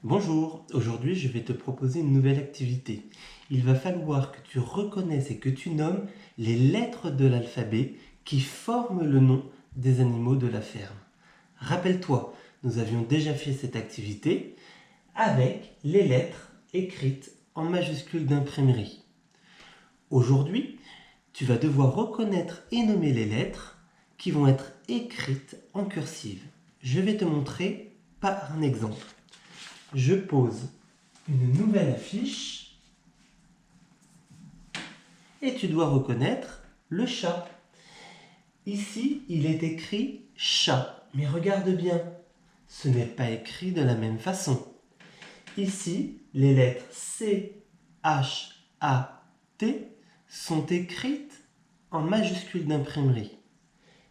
Bonjour, aujourd'hui je vais te proposer une nouvelle activité. Il va falloir que tu reconnaisses et que tu nommes les lettres de l'alphabet qui forment le nom des animaux de la ferme. Rappelle-toi, nous avions déjà fait cette activité avec les lettres écrites en majuscules d'imprimerie. Aujourd'hui, tu vas devoir reconnaître et nommer les lettres qui vont être écrites en cursive. Je vais te montrer par un exemple. Je pose une nouvelle affiche et tu dois reconnaître le chat. Ici, il est écrit chat, mais regarde bien, ce n'est pas écrit de la même façon. Ici, les lettres C, H, A, T sont écrites en majuscules d'imprimerie.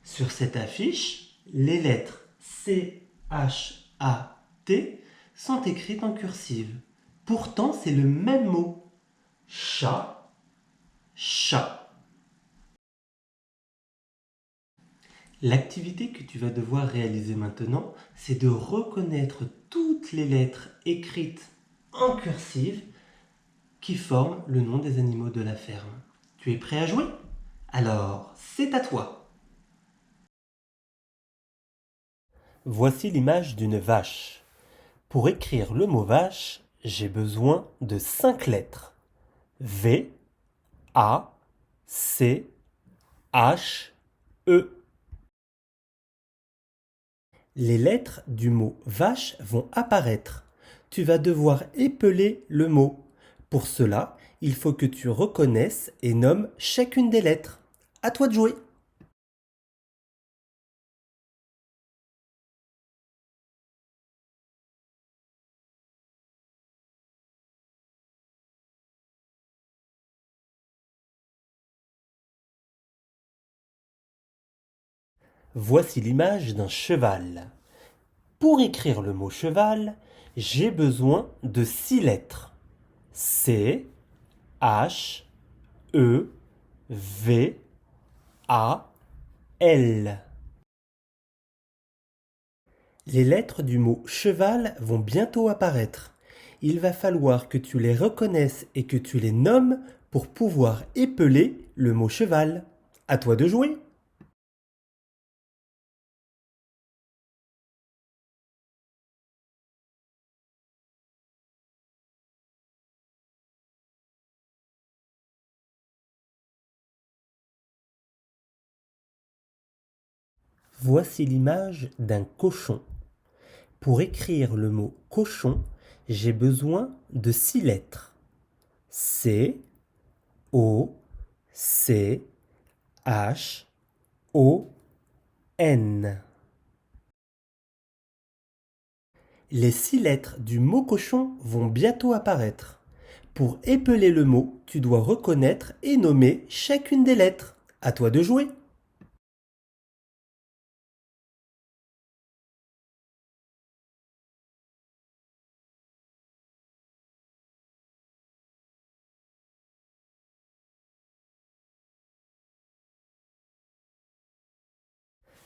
Sur cette affiche, les lettres C, H, A, T sont écrites en cursive. Pourtant, c'est le même mot. Chat, chat. L'activité que tu vas devoir réaliser maintenant, c'est de reconnaître toutes les lettres écrites en cursive qui forment le nom des animaux de la ferme. Tu es prêt à jouer? Alors, c'est à toi. Voici l'image d'une vache. Pour écrire le mot vache, j'ai besoin de 5 lettres. V, A, C, H, E. Les lettres du mot vache vont apparaître. Tu vas devoir épeler le mot. Pour cela, il faut que tu reconnaisses et nommes chacune des lettres. À toi de jouer. Voici l'image d'un cheval. Pour écrire le mot cheval, j'ai besoin de 6 lettres. C, H, E, V, A, L. Les lettres du mot cheval vont bientôt apparaître. Il va falloir que tu les reconnaisses et que tu les nommes pour pouvoir épeler le mot cheval. À toi de jouer. Voici l'image d'un cochon. Pour écrire le mot cochon, j'ai besoin de 6 lettres. C, O, C, H, O, N. Les 6 lettres du mot cochon vont bientôt apparaître. Pour épeler le mot, tu dois reconnaître et nommer chacune des lettres. À toi de jouer.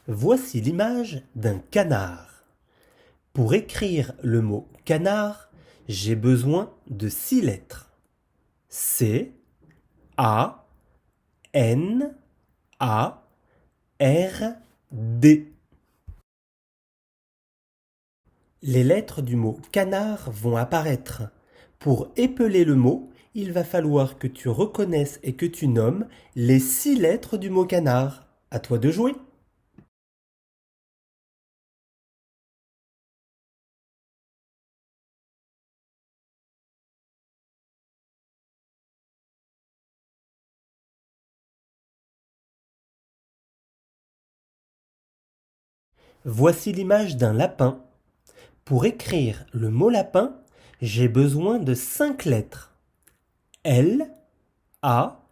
Voici l'image d'un canard. Pour écrire le mot canard, j'ai besoin de 6 lettres. C, A, N, A, R, D. Les lettres du mot canard vont apparaître. Pour épeler le mot, il va falloir que tu reconnaisses et que tu nommes les 6 lettres du mot canard. À toi de jouer. Voici l'image d'un lapin. Pour écrire le mot lapin, j'ai besoin de 5 lettres. L, A,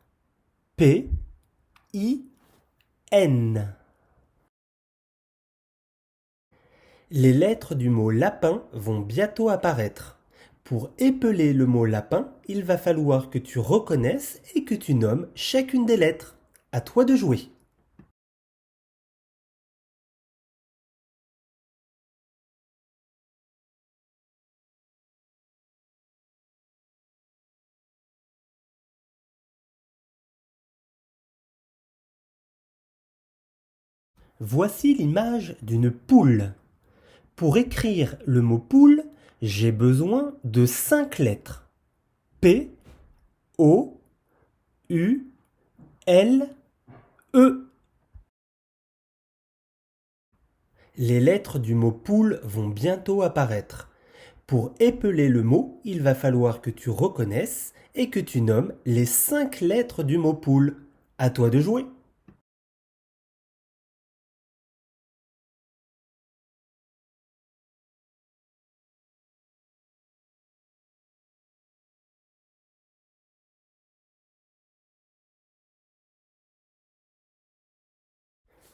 P, I, N. Les lettres du mot lapin vont bientôt apparaître. Pour épeler le mot lapin, il va falloir que tu reconnaisses et que tu nommes chacune des lettres. À toi de jouer. Voici l'image d'une poule. Pour écrire le mot poule, j'ai besoin de 5 lettres. P, O, U, L, E. Les lettres du mot poule vont bientôt apparaître. Pour épeler le mot, il va falloir que tu reconnaisses et que tu nommes les 5 lettres du mot poule. À toi de jouer.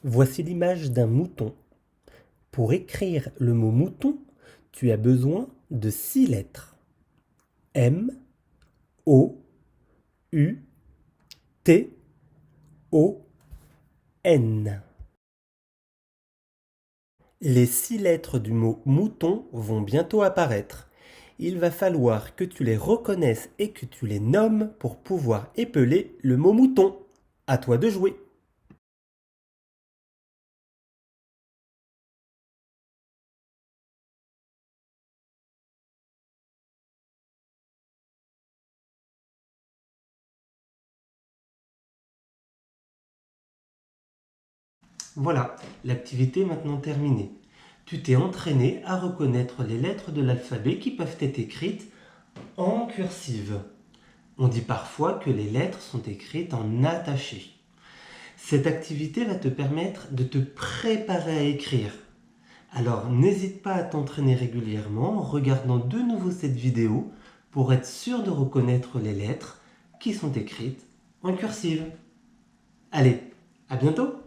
Voici l'image d'un mouton. Pour écrire le mot mouton, tu as besoin de 6 lettres. M, O, U, T, O, N. Les 6 lettres du mot mouton vont bientôt apparaître. Il va falloir que tu les reconnaisses et que tu les nommes pour pouvoir épeler le mot mouton. À toi de jouer. Voilà, l'activité est maintenant terminée. Tu t'es entraîné à reconnaître les lettres de l'alphabet qui peuvent être écrites en cursive. On dit parfois que les lettres sont écrites en attaché. Cette activité va te permettre de te préparer à écrire. Alors n'hésite pas à t'entraîner régulièrement en regardant de nouveau cette vidéo pour être sûr de reconnaître les lettres qui sont écrites en cursive. Allez, à bientôt!